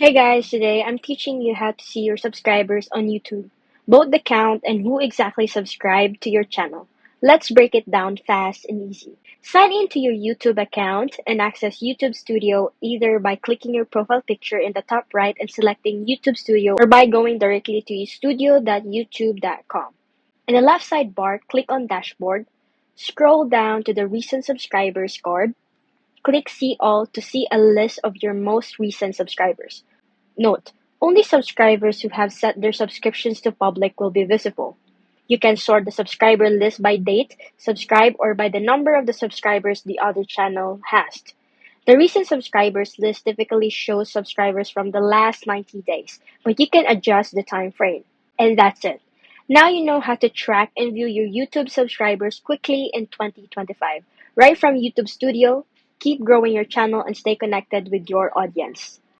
Hey guys, today I'm teaching you how to see your subscribers on YouTube, both the count and who exactly subscribed to your channel. Let's break it down fast and easy. Sign in to your YouTube account and access YouTube Studio either by clicking your profile picture in the top right and selecting YouTube Studio or by going directly to studio.youtube.com. In the left sidebar, click on Dashboard, scroll down to the Recent Subscribers card, click See All to see a list of your most recent subscribers. Note: only subscribers who have set their subscriptions to public will be visible. You can sort the subscriber list by date, subscribe, or by the number of the subscribers the other channel has. The recent subscribers list typically shows subscribers from the last 90 days, but you can adjust the time frame. And that's it. Now you know how to track and view your YouTube subscribers quickly in 2025. Right from YouTube Studio, keep growing your channel and stay connected with your audience.